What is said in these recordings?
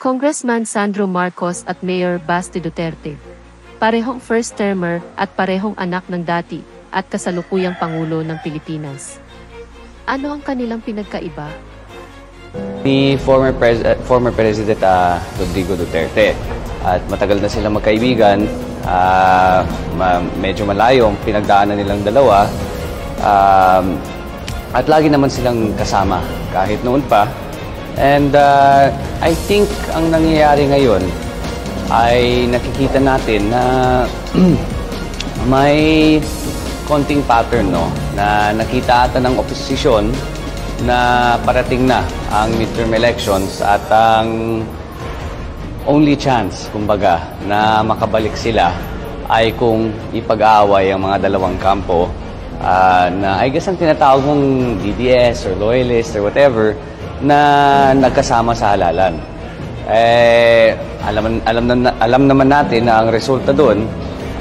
Congressman Sandro Marcos at Mayor Basti Duterte. Parehong first-termer at parehong anak ng dati at kasalukuyang Pangulo ng Pilipinas. Ano ang kanilang pinagkaiba? Ni former President Rodrigo Duterte at matagal na silang magkaibigan, medyo malayo ang pinagdaanan nilang dalawa, at lagi naman silang kasama kahit noon pa. And I think ang nangyayari ngayon ay nakikita natin na may konting pattern, no, na nakita ata ng oposisyon na parating na ang midterm elections at ang only chance, kumbaga, na makabalik sila ay kung ipag-aaway ang mga dalawang kampo na I guess ang tinatawag mong DDS or loyalist or whatever na nagkasama sa halalan. Alam naman natin na ang resulta doon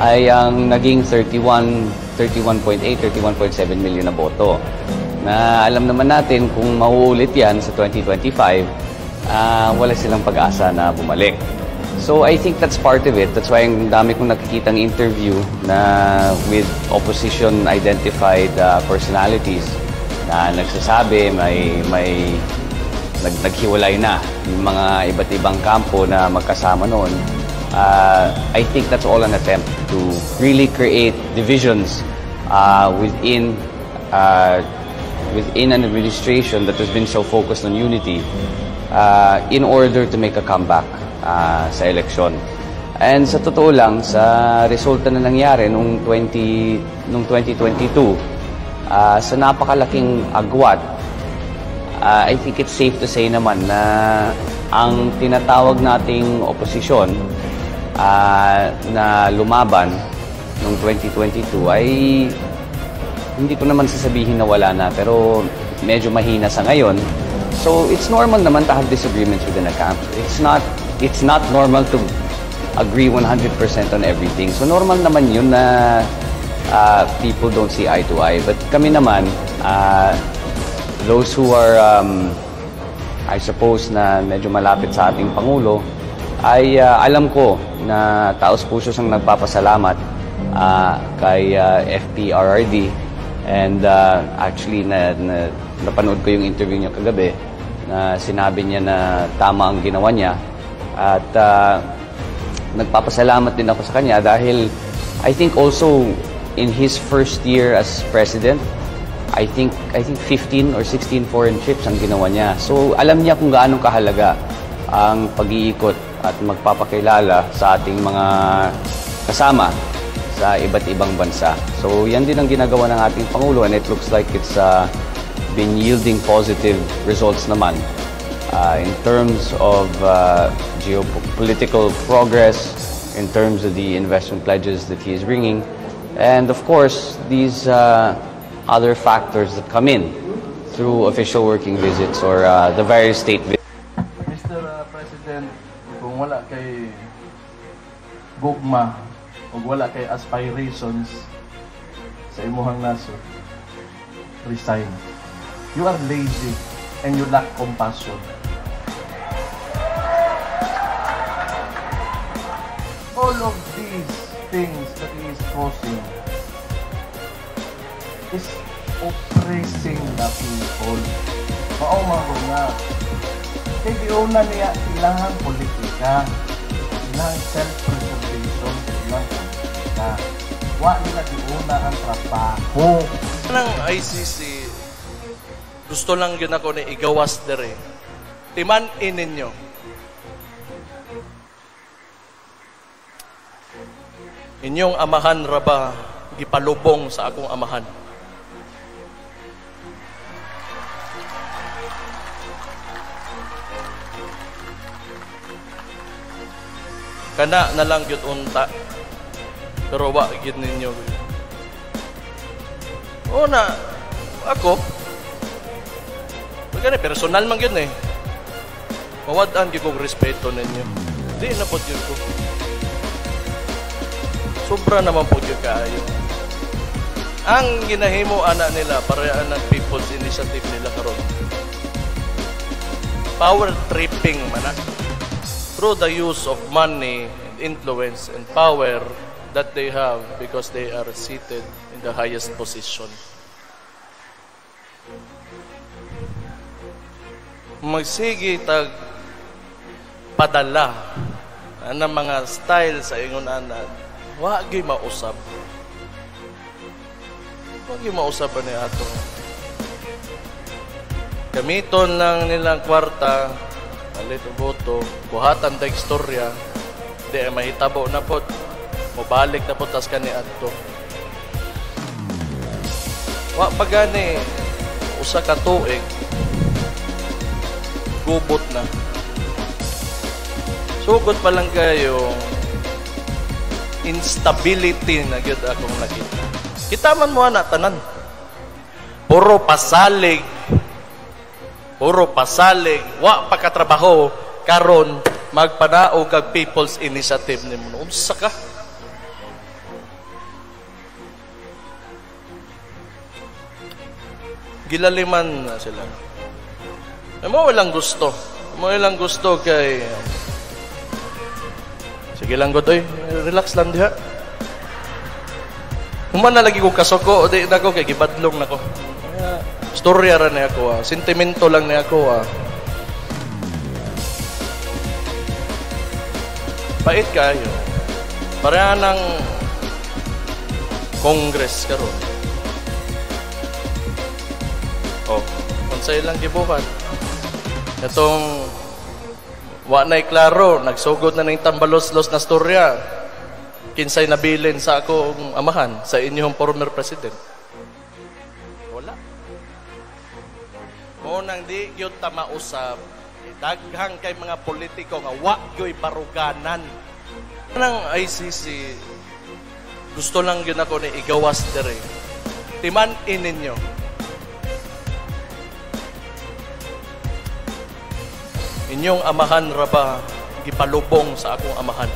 ay ang naging 31.8, 31.7 million na boto. Na alam naman natin kung mauulit yan sa 2025, wala silang pag-asa na bumalik. So I think that's part of it. That's why ang dami kong nakikitang interview na with opposition identified personalities na nagsasabi may naghiwalay na yung mga iba't ibang kampo na magkasama noon. I think that's all an attempt to really create divisions within an administration that has been so focused on unity in order to make a comeback sa eleksyon. And sa totoo lang, sa resulta na nangyari nung 2022, sa napakalaking agwat, I think it's safe to say naman na ang tinatawag nating oposisyon na lumaban noong 2022 ay hindi ko naman sasabihin na wala na, pero medyo mahina sa ngayon. So it's normal naman to have disagreements within a camp. It's not normal to agree 100% on everything. So normal naman yun na people don't see eye to eye. But kami naman, those who are, I suppose, na medyo malapit sa ating Pangulo, ay alam ko na taos-puso siyang nagpapasalamat kay FPRRD. And actually, napanood ko yung interview niya kagabi na sinabi niya na tama ang ginawa niya. At nagpapasalamat din ako sa kanya dahil I think also in his first year as president, I think 15 or 16 foreign trips ang ginawa niya. So alam niya kung gaano kahalaga ang pag-iikot at magpapakilala sa ating mga kasama sa iba't ibang bansa. So yan din ang ginagawa ng ating Pangulo, and it looks like it's been yielding positive results naman in terms of geopolitical progress, in terms of the investment pledges that he is bringing, and of course these other factors that come in through official working visits or the various state visits. Mr. President, kung wala kay gugma o wala kay aspirations sa imuhang nasod, resign. You are lazy and you lack compassion. All of these things that he is causing is oppressing the people. Maumago na. Kaya di una niya ilang politika, ilang self-preservation, ilang politika. Wa nila di una ang trabaho. Ng ICC, gusto lang yun ako ni igawas dere. Timan-in ninyo. Inyong amahan raba gipalubong sa akong amahan. Kana na lang gyud unta. Pero wa gyud ninyo. Una, ako Pagkana, personal man yun eh. Mawadaan gyud kong respeto ninyo. Di na po yun ko. Sobra naman po yun kaayo. Ang ginahimo ana nila para ng People's Initiative nila karon. Power tripping man. through the use of money, influence, and power that they have because they are seated in the highest position. Magsige tag padala ng mga style sa ingon ana, wa gyud mausab. Wa gyud mausab ni ato. Gamiton lang nilang kwarta, palit og boto, buhatan ta istorya, di ay mahitabo na pod, mobalik na pod tas kani adto. Wa pa gani usa ka tuig gubot na. Sugod pa lang kayo instability na gyud akong nakita. Kita man mo ana tanan. Puro pasalig, wa pa katrabaho karon magpanaog kag People's Initiative nimo. Unsa ka? Gilaliman na sila. Mo walang gusto. Mo walang gusto kay sige lang god oy, relax lang diha. Human na lagi ko kasoko, di na ko kay gibadlong nako. Storya ra na ako, sentimento lang na ako. Pait kayo. Pareha ng Congress karon. Oh, unsay lang gibuhat. Itong wa na'y klaro, nagsugod na ng tambalos-los na storya. Kinsay nabilin sa akong amahan, sa inyong former president. Wala. Munang di gyud ta mausab, daghang kay mga politiko nga wa gyoy baruganan. Nang ICC, gusto lang yun ako ni igawas dire. Timan-in ninyo. Inyong amahan ra ba gipalubong sa akong amahan?